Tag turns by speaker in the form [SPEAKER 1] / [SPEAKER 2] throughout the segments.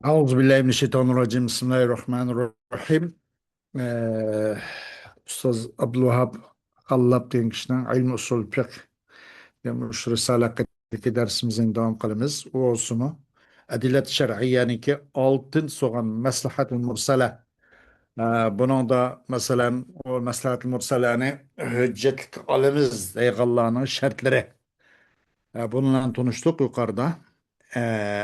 [SPEAKER 1] Euzubillahimineşşeytanirracim. Bismillahirrahmanirrahim. Ee, Ustaz Abdülvahab Allab degan kishinin ilm usul fiqh shu risala haqidagi darsimizning davom qilamiz. U olsimi adillat shar'iyyaniki oltin so'g'an maslahatul mursala. Buning da masalan o maslahatul mursalani hujjatlik olamiz deganlarning shartlari. Bununla tanıştık yukarıda.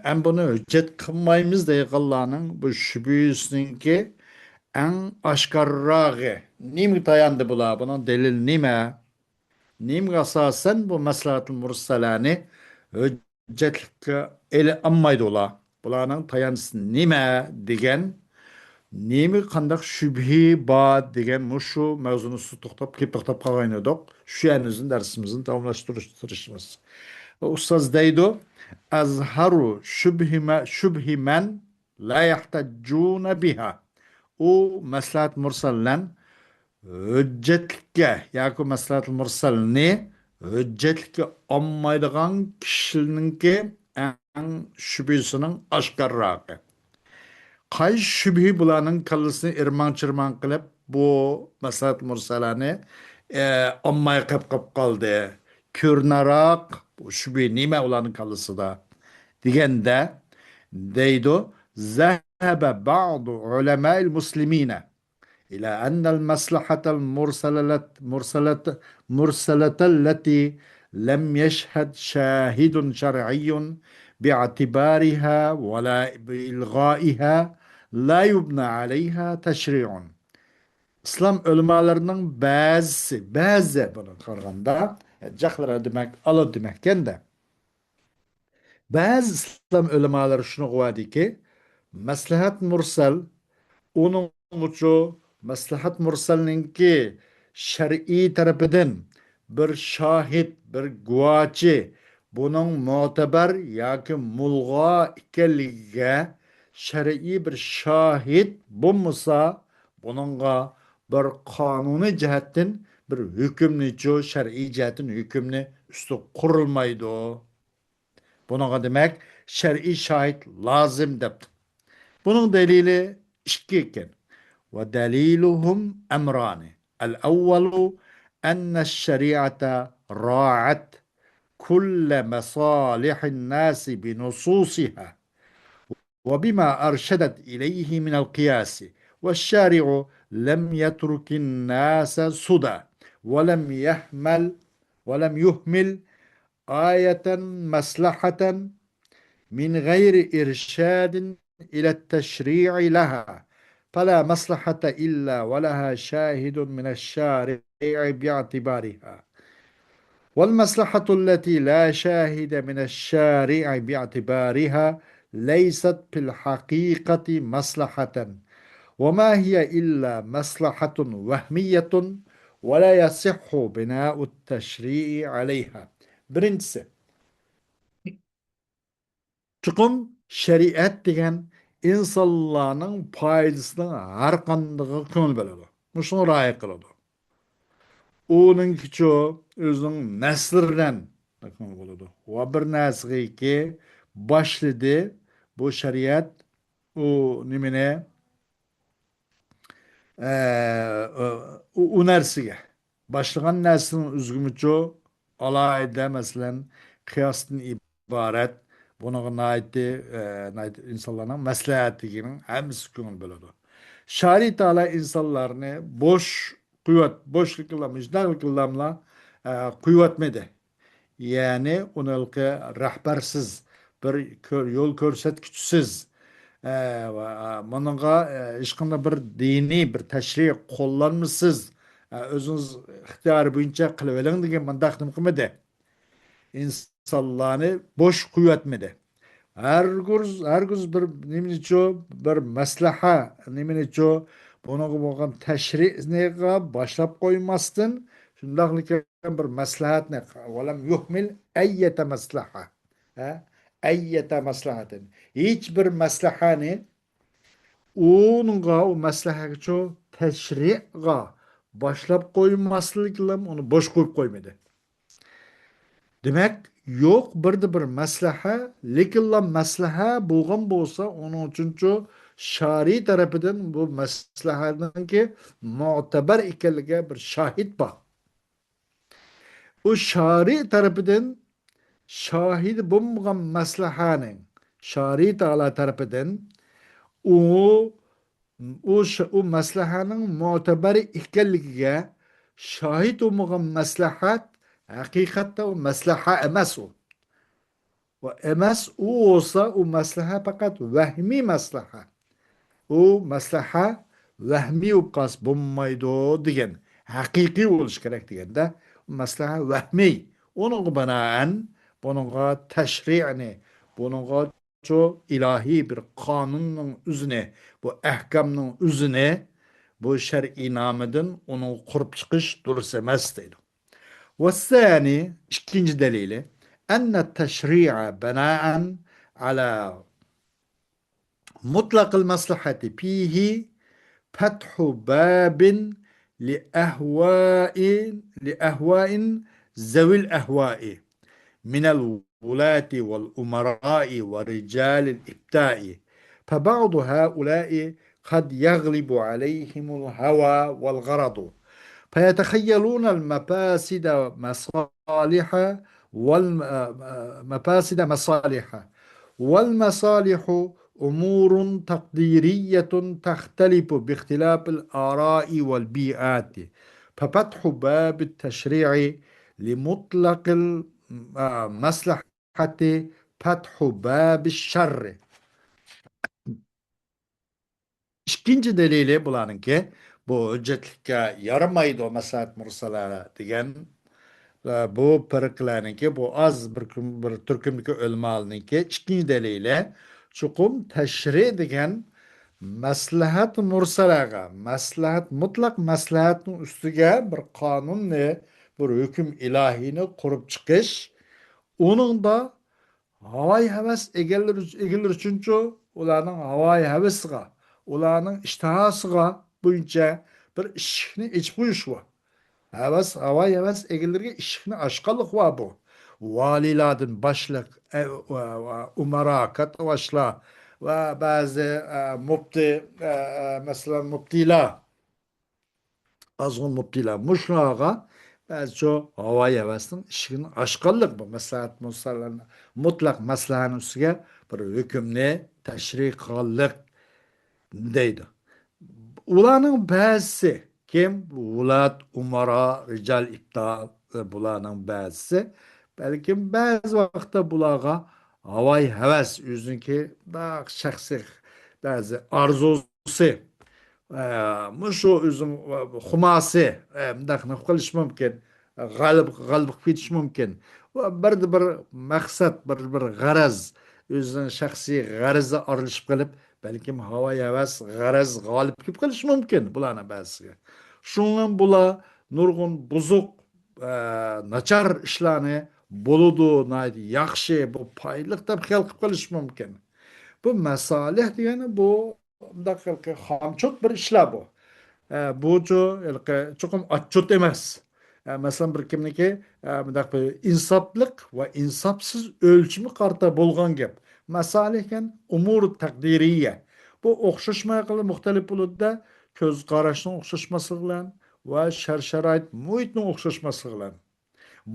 [SPEAKER 1] En bunu hüccet kılmayımız deganlarning bu şübhesininki en aşkarrağı. Nime dayandı bula? Bunun delil nime? Nime asasen bu maslahatul mursalani hüccetlikka ele ammaydı ola. Bularning tayanısı nime degen nemi kandak şübhi ba degen muşu mevzunusu to'xtab qolgan edik. Shu yanimizin darsimizin davomlashtirishimiz. Ustaz deydi, azharu şübhi men la yahtaccuna biha. U maslahat mursallan hüccetlikka yoki maslahat mursalni hüccetlikka olmaydigan kishininki en şübhisining oshkorrog'i. Qaysi şübhi bularning kallasini irmon-chirmon qilib, bu maslahat mursalani olmay qolib qoldi. Ko'rnaroq bu şübhi nima ularning kallasida deganda deydi, zahaba ba'du ulama'il muslimina ila anna al-maslahata al-mursalata allati lam yashhad shahidun shar'iyyun باعتبارها ولا بإلغائها لا يبنى عليها تشريع. İslam ulemalarının bazı bunu karganda, cahlara demek, ala demekken de, bazı İslam ulemaları şunu kuvvedi ki, maslahat mursal, onun uçu, maslahat mursalninki şer'i tarafından bir şahit, bir guvaçı, bunun muteber yoki mulg'a ekanligiga shar'iy bir şahit bo'lmasa, buningga bir qonuniy jihatdan bir hukmni chu shar'iy jihatdan hukmni usti qurilmaydi. Buningga demak shar'iy shahid lozim debdi. Bunun delili ikki ekan. Ve daliluhum emrani. El-evvelu enne şeriata ra'at كل مصالح الناس بنصوصها وبما أرشدت إليه من القياس والشارع لم يترك الناس سدى ولم يهمل آية مصلحة من غير إرشاد إلى التشريع لها فلا مصلحة إلا ولها شاهد من الشارع باعتبارها والمصلحة التي لا شاهد من الشارع باعتبارها ليست في الحقيقة مصلحة وما هي إلا مصلحة وهمية ولا يصح بناء التشريع عليها. Birincisi, çıkım şeriat degen insanların paydasının har qandığı köngül beledi. Muşunu raya kılады. Onun kiço özünün neslinden bakın buludu. O bir nesli ki başladı bu şeriat o nimine o nersige. Başlayan neslin üzgümüço alayda mesela kıyasın ibaret buna naiti insanların meslahati gibi hemsi köngül buludu. Şari Teala insanlarını boşluk kılamış, dağlık kılamla kuvvetmedi. Yani onelke rahbersiz, bir yol körsetküçsüz, bununla işkında bir dini, bir teşri kullanmışsız, özünüz ihtiyarı boyunca kılıvelen degen mandaqdım kımede. İnsanlarını boş kuvvetmedi. Her gün bir maslaha nimeniço bunu bo'lgan tashrihga boshlab qo'ymasdan shundaqlik bir maslahatni valam yuhmil ayyata maslaha ayyata maslahatin hech bir maslahani o maslahatço tashrihga boshlab qo'ymaslik bilan uni bosh qo'yib qo'ymadi. Demek Yok bir maslaha, lekin maslaha bo'lgan bo'lsa, onun uchunchu shariy tarafidan bu maslahatningki mu'tabar ekanligiga bir shahid bor. O shariy tarafidan shahidi bo'lmagan maslahaning shariy ta'ala tarafidan u o maslahaning mu'tabari ekanligiga shahid bo'lmagan maslahat haqiqatda o maslaha emas u. Va emas u olsa o maslaha fakat vahmi maslaha. O maslaha vahmi uqas bo'lmaydi degan. Haqiqiy bo'lish kerak deganda maslaha vahmi. Onun binaen bununla teşri'ni, bununla çok ilahi bir kanunun üzerine, bu ahkamın üzerine bu şer'i nameden onu kurup çıkış dursa mesleğidir. والثاني ikinci delili أن التشريع بناء على مطلق المصلحة فيه فتح باب لأهواء لأهواء ذوي الأهواء من الولاة والأمراء ورجال الإفتاء فبعض هؤلاء قد يغلب عليهم الهوى والغرض فيتخيلون المفاسد مصالح والمفاسد مصالح والمصالح أمور تقديرية تختلف باختلاف الآراء والبيئات ففتح باب التشريع لمطلق المصلحة فتح باب الشر. İkinci delili bulanınki bu hüccetlikka yaramaydı o maslahat mursalara degan bu firqalarniki bu az bir turkumniki o'lmalniki ikkinchi delili chuqum tashri degan maslahat mursalaga maslahat mutlaq maslahatning ustiga bir qonunni bir hukm ilahiyni qurib chiqish uningda havai havas egilir uchunchu ularning havai havasiga ularning ishtihosiga bo'yicha bir eshikni ichib qo'yish va havai havas egilirga eshikni ochganlik va bu valilardan boshliq umara katavashlar va ba'zi mufti masalan muftilar azg'un muftilar mushlarga ba'zi shu havai havasning eshigini ochganlik bu maslahat mutlaq maslahatning ustiga bir hukmni tashriq qilganlik deydi. Ularning ba'zisi kim? Ulat, umara, rijal ibta bularning ba'zisi balkim ba'zi vaqtda bularga havai havas o'ziniki shaxsiy ba'zi orzusi shu o'zim xumasi bunday qilish mumkin g'alib ketish mumkin va bir maqsad bir g'araz o'zining shaxsiy g'arazi aralashib qilib balkim havai havas g'araz g'olib kelib qolishi mumkin bularni ba'zisiga shundan bular nurg'un buzuq nachar ishlarni bo'ludi yaxshi bu foydali deb xayol qilib qolish mumkin. Bu masalih degani bu xomchut bir ishlar bu. Bu chuqum achchut emas. Masalan bir kimniki insoflik va insofsiz o'lchimi qarta bo'lgan gap. Masalih ekan umur taqdiriya. Bu o'xshashmay qilib muxtalif bo'ladi-da, ko'z qarashning o'xshashmasligi bilan va shart-sharoit muhitning o'xshashmasligi bilan.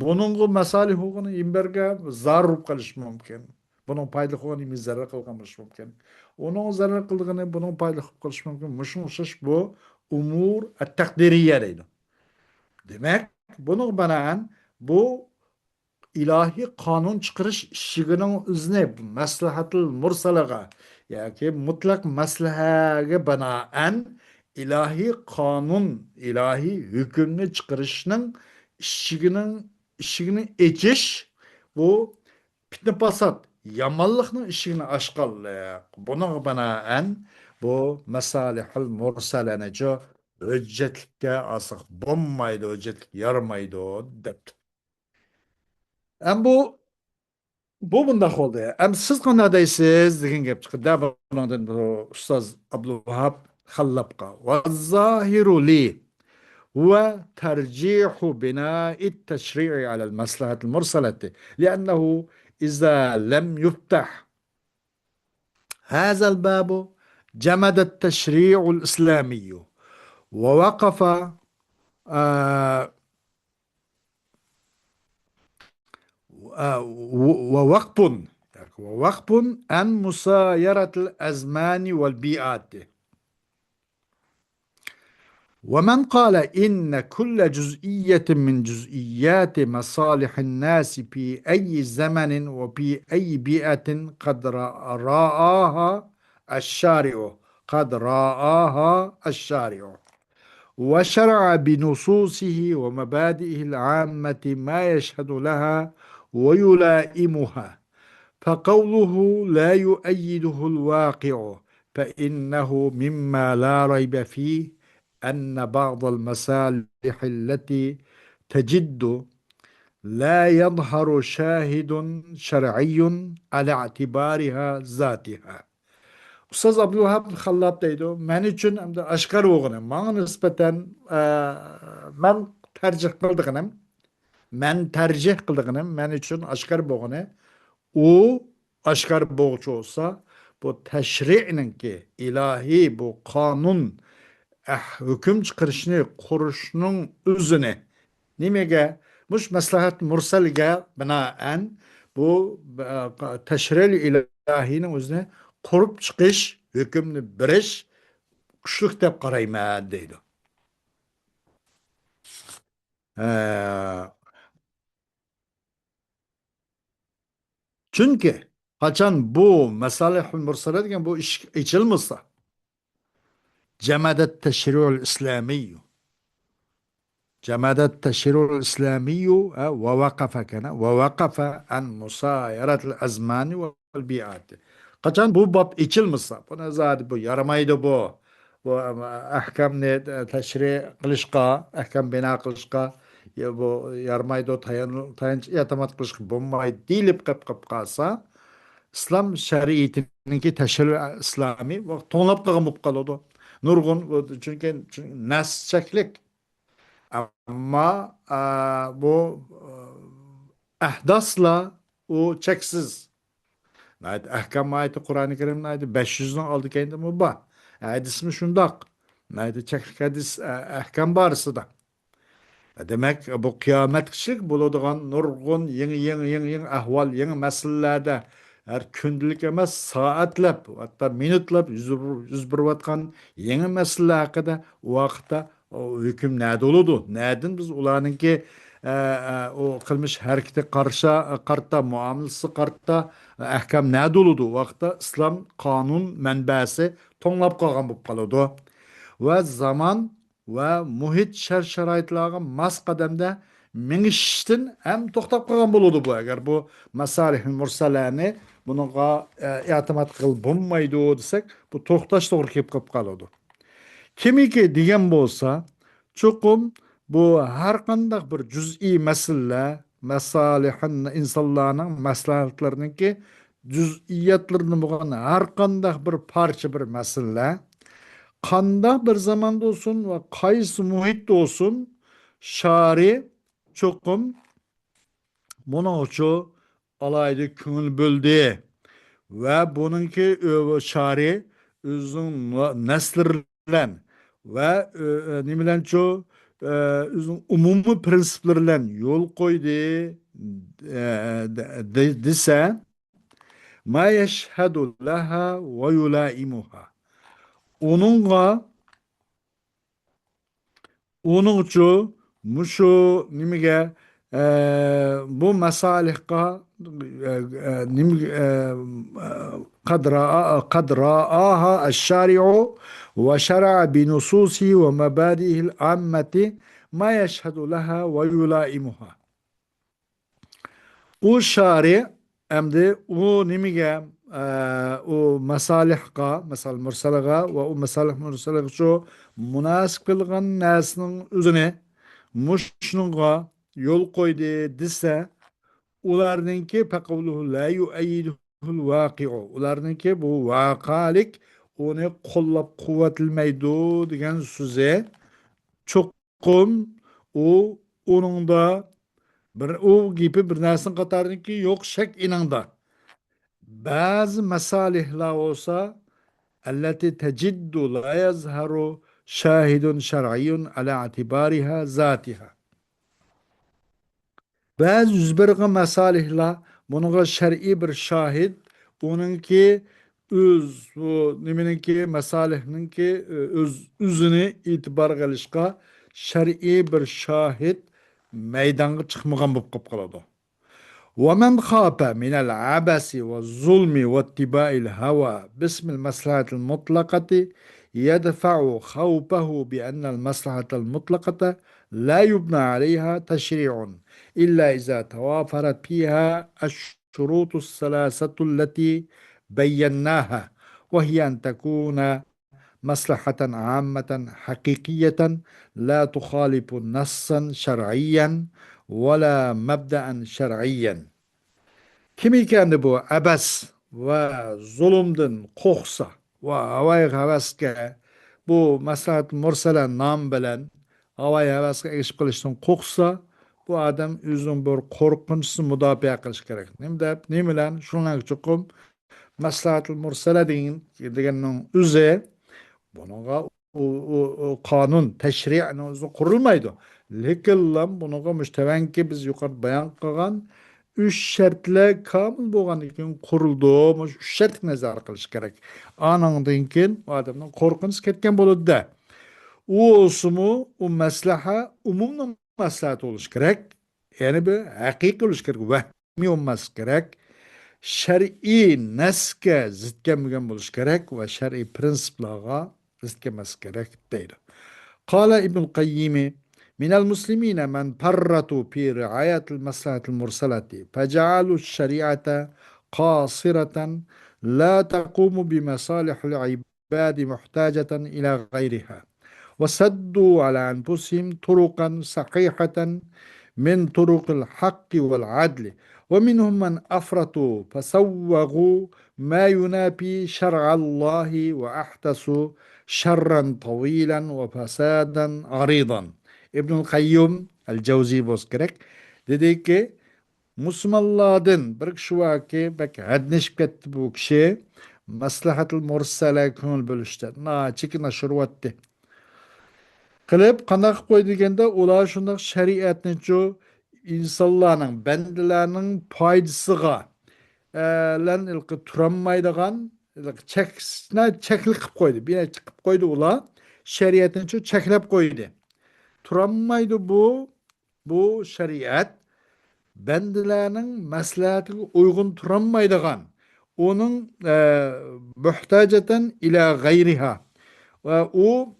[SPEAKER 1] Buning masalih o'g'ini imberga zarar qilish mumkin. Buning foydali o'g'ini zarar qilish mumkin. Uning zarar qilgani buning foydali qilish mumkin. Mushun o'xshash bu umur at-taqdiriya deydi. Demak, buning binoan bu ilahi qonun chiqarish ishigining o'zini maslahatul mursalaga yoki mutlaq maslahaga binoan ilahiy qonun, ilahiy hukmni chiqarishning ishigini echish bu fitna fasod, yomonlikning ishigini ochganlik. Buning binoan bu masalihul mursalani hujjatlikka asıq bo'lmaydi, hujjatlik yaramaydi debdi. Bu bundaq oldu. Siz qanday deysiz degan gap chiqdi. Bundan bu ustoz Abdulvahab Xallabqa va zahiru li هو ترجيح بناء التشريع على المصلحة المرسلة، لأنه إذا لم يفتح هذا الباب جمد التشريع الإسلامي، ووقف آه، ووقف ووقف عن مسايرة الأزمان والبيئات. ومن قال إن كل جزئية من جزئيات مصالح الناس في أي زمن وفي أي بيئة الشارع قد رآها الشارع وشرع بنصوصه ومبادئه العامة ما يشهد لها ويلائمها، فقوله لا يؤيده الواقع فإنه مما لا ريب فيه أن بعض المصالح التي تجد لا يظهر شاهد شرعي على اعتبارها ذاتها. Ustaz Abdülhab Hallab deydi. Men üçün hem aşkar oğunum. Bana nispeten men tercih kıldığınım. Men tercih kıldığınım. Men üçün aşkar boğunu. O aşkar boğucu olsa bu teşri'nin ki ilahi bu kanun hüküm çıkarışını kuruşunun üzerine nimege muş maslahat mursalge binaen bu teşril ilahinin üzerine kurup çıkış hükümünü biriş kuşluk dep qarayman deydi. Ee, Çünkü kaçan bu masalihul mursale degan bu iş içilmasa cemedet teşri'ul İslami جمد التشريع الإسلامي ووقف ووقف عن مسايرة الأزمان والبيئات. Kaçan bu bab içilmasa, buna zaten bu yaramaydı bu. Bu ahkam ne teşri kılışka, ahkam bina kılışka, ya bu yaramaydı tayanç yatamat kılışka bulmaydı deyilip kap kalsa, İslam şeriatininki teşri İslami, bu tonlap kılınıp kalıyordu. Nurgun, çünkü nas çeklik. Ama bu ahdasla o çeksiz. Naydı ahkam ayeti Kur'an-ı Kerim naydı 500'den aldı kendi mübah. Hadis şundak. Naydı çeklik hadis ahkam barısı da. Demek bu kıyamet kişilik bulduğun nurgun yeni ahval, yeni meselelerde her gündelik emas saatlep, hatta minutlap yüz bir vatkan yeni mesele hakkında o vakitte o hüküm nerede oldu? Nereden biz ulanınki o kılmış harekete karşı kartta muamelesi kartta ahkam nerede oldu? O vakitte İslam kanun menbesi tonlap kalgan bu kalıdı. Ve zaman ve muhit şarayitlarga mas qadamda minishishdan ham to'xtab qolgan bo'ladi bu agar bu masalih mursalani bunga e'timod qilib bo'lmaydi desak bu to'xtash to'g'ri kelib qoladi. Kimiki degan bo'lsa chuqum bu har qanday bir juz'iy masala masalihin insonlarning maslahatlariniki juz'iyatlarini bo'lgan har qanday bir parcha bir masala kanda bir zamanda olsun ve kayısı muhitte olsun şari çokum buna uçu alaydı köngül böldü ve bununki şari üzün neslerlen ve nimelen ço üzün umumi prensiplerlen yol koydu dese ma yeşhedu laha ve yulaimuha onunla onun için muşu nimige bu masalihka nimge قد رآها الشارع وشرع بنصوصه ومبادئه العامة ما يشهد لها ويلائمها. O şari emdi o nimige o masalihka masal mursalaga ve o masalih mursalaga şu münasip kılgan nesinin üzerine muşnunga yol koydu dese ularninki pekavluhu la yu'ayyiduhul vaki'u ularninki bu vakalik onu kollab kuvvetilmeydu degan söze çok Çuqum onun da gibi bir narsanın qatarınki yok şek inanda. Bazı masalihler olsa التي تجد لا يظهر شاهد شرعي على اعتبارها ذاتها. Bazı yüzberge masalihler bununla şer'i bir şahit onunki öz o nimeninki masalihininki özünü itibar kılışka şer'i bir şahit meydana çıkmagan bulup kapalı. ومن خاف من العبث والظلم واتباع الهوى باسم المصلحة المطلقة يدفع خوفه بأن المصلحة المطلقة لا يبنى عليها تشريع إلا إذا توافرت فيها الشروط الثلاثة التي بيناها، وهي أن تكون مصلحة عامة حقيقية لا تخالف نصا شرعيا ولا مبدأ شرعيا. Kim ekendi bu abes ve zulümdün korksa ve havai heveske bu maslahat mursala nam bilen havai heveske eş kılıştan korksa bu adam özün bir korkunçsuz müdafaa kılış gerek. Ne bilen şunlar çukum maslahat mursala degenin üzü bununla o kanun teşri'nin özü kurulmaydı. Lekin lan bununla müştevenki biz yukarı bayan kılgan üç şartla kamil bolgan için kuruldu. Üç şart nazar kılış gerek. Anandan keyin o adamdan korkunç ketken bolup da. O olsumu o maslaha umumның maslahat oluş gerek. Yani bir hakiki oluş gerek. Vahmi olmaz gerek. Şer'i neske zıt gelmegen boluş gerek ve şer'i prensiplarga zıt gelmez gerek değil. قال ابن القيم من المسلمين من فرطوا في رعاية المصلحة المرسلة فجعلوا الشريعة قاصرة لا تقوم بمصالح العباد محتاجة إلى غيرها، وسدوا على أنفسهم طرقا صحيحة من طرق الحق والعدل، ومنهم من أفرطوا فسوغوا ما ينافي شرع الله وأحدثوا شرا طويلا وفسادا عريضا. İbnül Kayyum el-Cevzi bozkerek dedi ki Müslümanlardan bir kişi var ki belki hadneşip ketti bu kişi maslahatul mursala köngül bölüştü. Na çekin aşırı etti. Qilib qanday qilib qo'ydi deganda ular shundoq shariatni shu insonlarning bandalarning foydasiga lan turolmaydigan chekli qilib qo'ydi. Bir qilib qo'ydi ular shariatni shu cheklab qo'ydi. Turolmaydi bu shariat bandalarning maslahatiga uyg'un turolmaydigan onun muhtojatan ila g'ayriha va u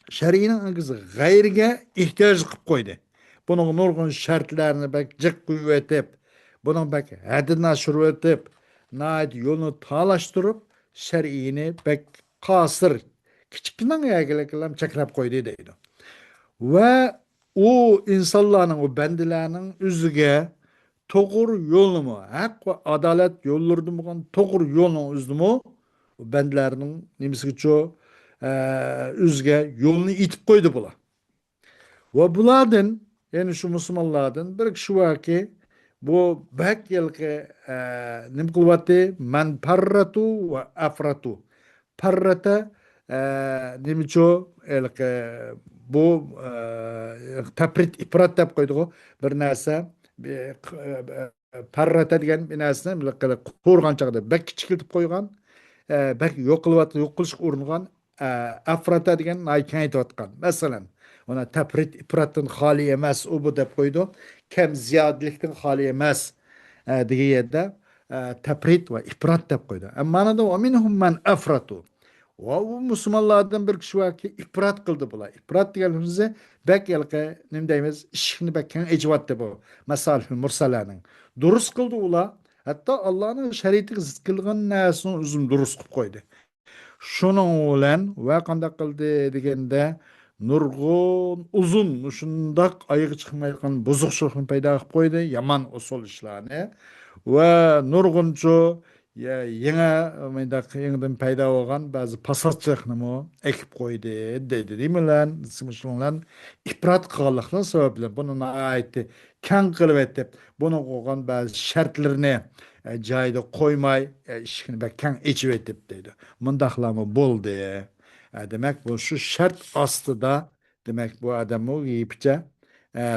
[SPEAKER 1] şer'inin kızı gayrige ihtiyaç kılıp koydu. Bunun nurgun şartlarını bak cık kuvvetip, bunun bak hadini aşırıvetip, nait yolunu talaştırıp, şer'ini bak kasır, küçükten yagilekelam çekrap koydu deydi. Ve o insanların, o bendilerinin üzüge toğur yolu mu, hak ve adalet yollardı mı, toğur yolunu üzdü mü, o bendilerinin nimisi çoğu, üzge yolunu itip koydu bula. Ve buladın yani şu Müslümanlardan bir kişi var ki bu bek yılki nim kılvatı men parratu ve afratu. Parrata nimiço elki bu taprit iprat dep koydu bir narsa parrata degan bir narsani qo'rg'on chog'da bek kichikiltib qo'ygan bek yo'q qilyapti yo'q qilishga uringan afrata degan keng aytayotgan masalan ona taprit ipratdan xoli emas u bu deb qo'ydi kam ziyodlikdan xoli emas degan yerda taprit va ifrat deb qo'ydi manada minhum man afratu va u musulmonlardan bir kishi borki ifrat qildi bular ifrat deganimizda bak yilqi nima deymiz ishni bak keng ejvatdi bu masalihul mursalarning durust qildi ular hatto allohning shariatiga zid qilgan narsani o'zim durust qilib qo'ydi. Şunun bilan va qanday qildi deganda nurg'un uzun shundoq oyog'i chiqmaydigan buzuqchilikni paydo qilib qo'ydi yomon usul ishlarni va nurg'unchu Ya yine mendaq yeniden payda bolgan bazı pasatçılıknı ekip koydu dedi değil mi lan? Şunlan ifrat qıllıqdan sebeplen bunun ayeti kan qılıp etip bunu koygan bazı şartlarını joyida koymay işini bek kan içip etip dedi. Mundaqlama boldu. Demek bu şu şart astıda demek bu adamı yiyipçe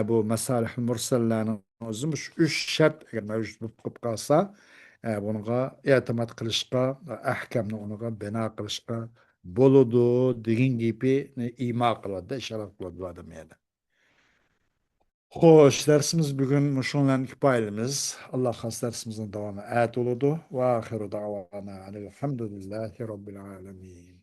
[SPEAKER 1] bu masalih mursallarning o'zi şu üç şart agar mavjud bo'lib qolsa bunga e'timod qilishga ahkamni unuga bino qilishga bo'ludi degan gapni imo qiladi ishora qiladi bu odam yana. Xo'sh, darsimiz bugun shundan kifoyamiz. Alloh xos darsimizning davomi at bo'ladi va oxiru davona alhamdulillahi robbil alamin.